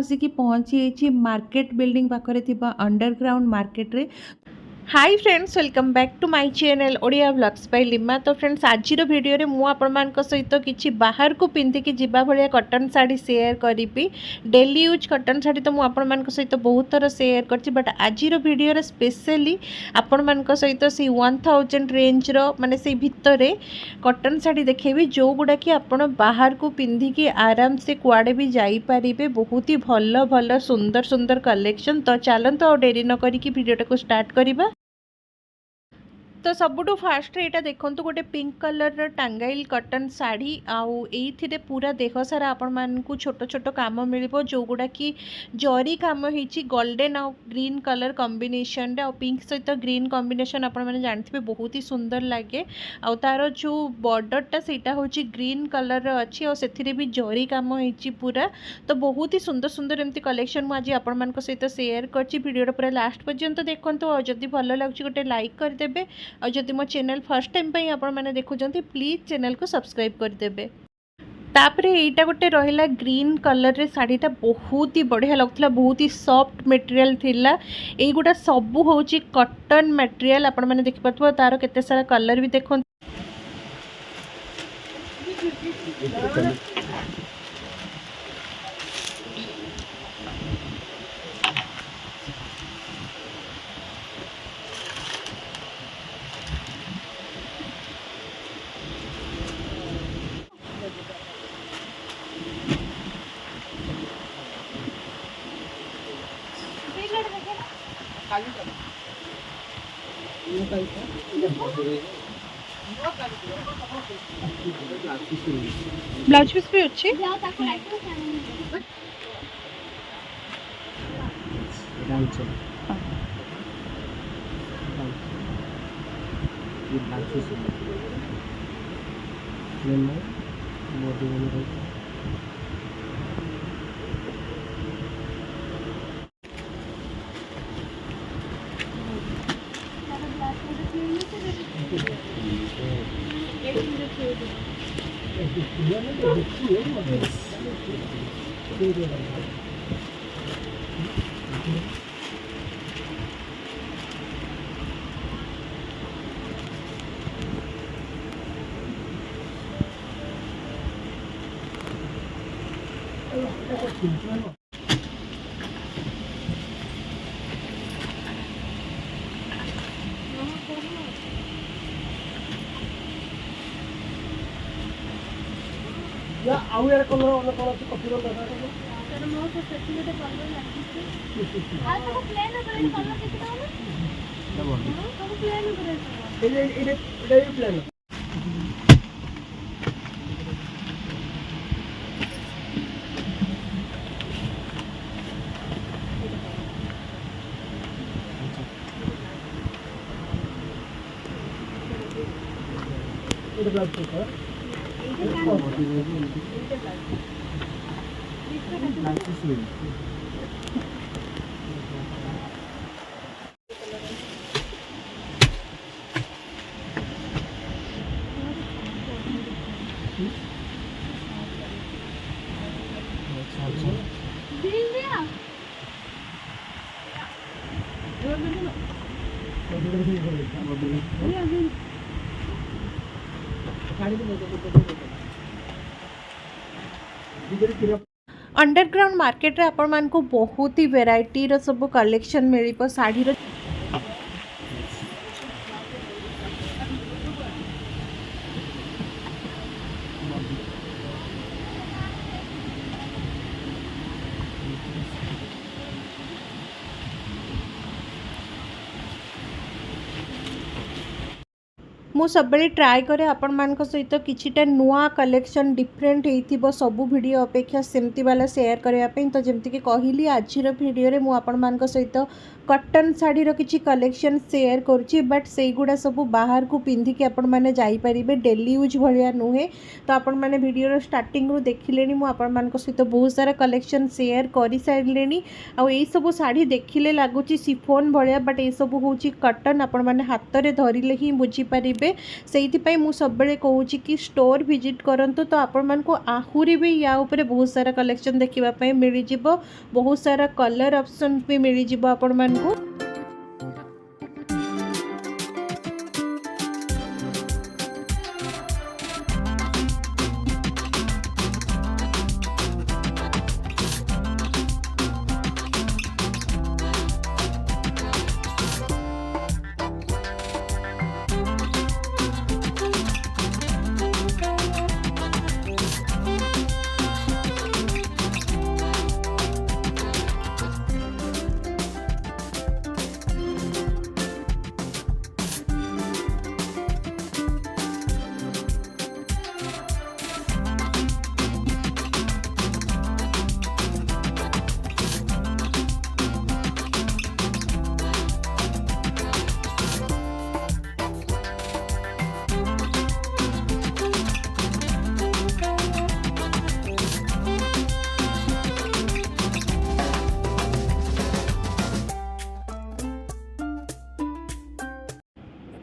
आसिकी पहुँची market building पाखरे थिबा अंडरग्राउंड मार्केट रे। Hi friends, welcome back to my channel Odia vlogs by Lima. तो फ्रेंड्स, आज वीडियो रे मु आपण मान सहित किछि बाहर को पिंधिकी जिबा भलिया कॉटन साड़ी शेयर करी। डेली यूज कॉटन साड़ी तो मु आपण मान सहित बहुत थर शेयर करछि, बट आज वीडियो रे स्पेशली आपण मान सहित से 1000 रेंज रो माने से भितर कॉटन साड़ी देखेबी, जो गुडा कि आपण बाहर को पिंधिकी आराम से कुआडे भी जाई परिबे। बहुत ही भल भल सुंदर सुंदर कलेक्शन। तो चलंतो और देरी न करिकी वीडियोटा को स्टार्ट करिबा। तो सबुठु फास्ट यहाँ देखो गोटे pink colour Tangail cotton sari आउ ये पूरा देह सारा आपण मानकु छोट छोट काम मिल जो गुड़ा कि जरी काम होती गोल्डन आउ ग्रीन कलर कॉम्बिनेशन आ पिंक सहित ग्रीन कॉम्बिनेशन आपण मैंने जानते बहुत ही सुंदर लगे। आउ तार जो बॉर्डरटा सेटा होची ग्रीन कलर अच्छी और से भी जरी काम होती पूरा। तो बहुत ही सुंदर सुंदर एमती कलेक्शन मुझे आपण मान सहित शेयर करछि। वीडियो पूरा लास्ट पर्यंत देखो और जदि भल लगे गोटे लाइक करदे और जदि मो चैनल फर्स्ट टाइम पे आपण मैंने देखुंत प्लीज चैनल को सब्सक्राइब करदे। तापरे एटा गोटे रहिला ग्रीन कलर रे साड़ीटा बहुत ही बढ़िया लगुला, बहुत ही सॉफ्ट मटेरियल थिला। एगुडा सबू होची कॉटन मटेरियल। आपण मैंने देखि पतबो तार केते सारा कलर भी देखो। ब्लाउज पीस भी अच्छी या आउ यार कलर वाला कलर से कॉपी कर दे सर मो से सेटिंग दे कलर लागी आ तो प्लेन कलर कलर कितना होला ना बोल सब प्लेन करे ये प्लेन ये ब्लाउज को अंडरग्राउंड मार्केट रे आपण मान को बहुत ही वेराइटी रो सब कलेक्शन मिल साड़ी रो। मु सब ट्राए करे आपण मान सहित किछिटा नुआ कलेक्शन डिफरेंट हो सबू वीडियो अपेक्षा सेमती वाला शेयर करने। तो जमती कि कहली आज वीडियो रे मु आपण मान सहित कॉटन साड़ी किसी कलेक्शन शेयर करुच्ची, बट से गुड़ा सब बाहर को पिंधिकी आपण मैंने जापर डेली यूज भाया नुहे। तो आपण मैंने वीडियो स्टार्टिंग रू देखिले मुझे सहित बहुत सारा कलेक्शन शेयर कर सारे। आई सब शाढ़ी देखिले लगुच सिफोन भाया, बट ये सब हूँ कॉटन। आपण मैंने हाथ में धरले ही बुझीपारे से मु सब कहूँ कि स्टोर विजिट करंतु तो आपण मानकु आहुरी भी या ऊपर बहुत सारा कलेक्शन देखा मिल जाव बहुत सारा कलर ऑप्शन भी मिल जाव आपण मानकु।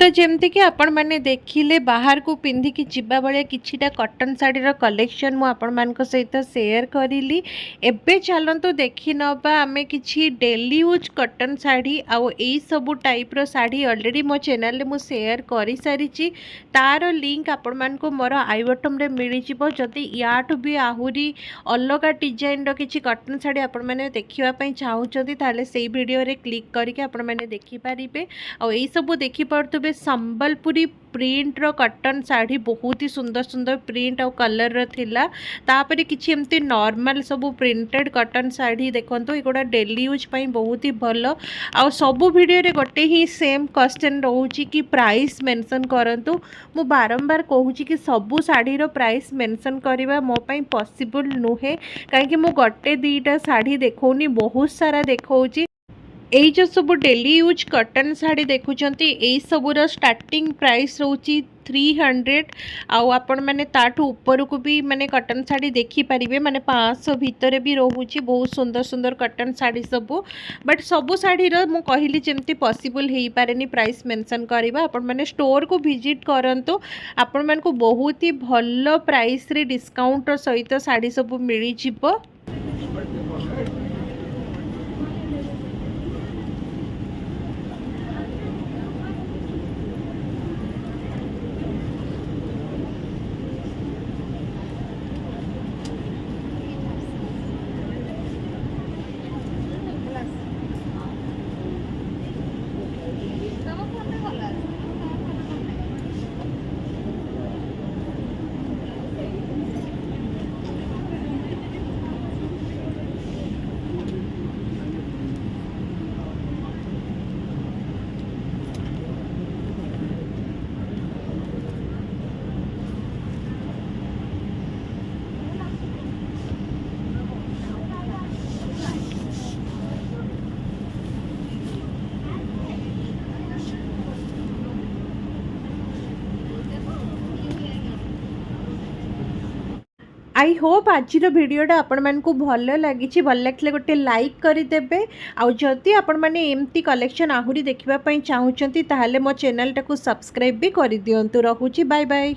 तो जमती कि आपण मैंने देखिले बाहर को पिंधिकी जीवा बेले किछिटा कॉटन साड़ीर कलेक्शन मु आपण मानक सहित शेयर करिली। एबे चलंतु देखि नबा आमे किछि डेली यूज कॉटन साड़ी आउ एई सब टाइप रो साड़ी ऑलरेडी मो चैनल रे मु शेयर करि सारिछि। तार लिंक आपण मानक मोर आई बटन रे मिलि जिवो। जदि याठु भी आहुरी अलगा डिजाइन रो किछि कॉटन साड़ी आपण माने देखिबा पई चाहुचंती ताले सेई वीडियो रे क्लिक करके आपण माने देखि परिबे। आउ एई सब देखि पड़तबे संबलपुरी प्रिंट रो कॉटन साड़ी बहुत ही सुंदर सुंदर प्रिंट और कलर रो थिला। तापरे किछि एमती नॉर्मल सब प्रिंटेड कॉटन साड़ी देखंतु एगोडा डेली यूज पई बहुत ही भलो। आ सब वीडियो रे गोटे ही सेम क्वेश्चन रहउची कि प्राइस मेंशन करंतु। मु बारंबार कहूची कि सबु साड़ी रो प्राइस मेंशन करबा मो पई पॉसिबल नुहे काहे कि मु गोटे दीटा साड़ी देखौनी बहुत सारा देखौची। एई जो सब डेली यूज कॉटन साड़ी देखुचंती एई सबुर स्टार्टिंग प्राइस रोची 300 आउ आपण माने ताठू ऊपर को भी माने कॉटन साड़ी देखि परिबे माने 500 भीतर भी रहउची बहुत सुंदर सुंदर कॉटन साड़ी सबु। बट सबु साड़ी रो मु कहिली जेमती पॉसिबल हेई पारेनी प्राइस मेंशन करबा। आपण माने स्टोर को विजिट करंतु आपण मान को बहुत ही भलो प्राइस रे डिस्काउंट सहित साड़ी सबु मिली जिवो। आई होप आज भिडियोटा आपण मानकु भल लगी भल लगे गोटे लाइक करदेवे। आउ जदि आपण माने एमती कलेक्शन आहुरी देखिबा पई चाहुचंती ताहाले मो चैनल टाकू सब्सक्राइब भी कर दियंतु। रहुची बाय बाय।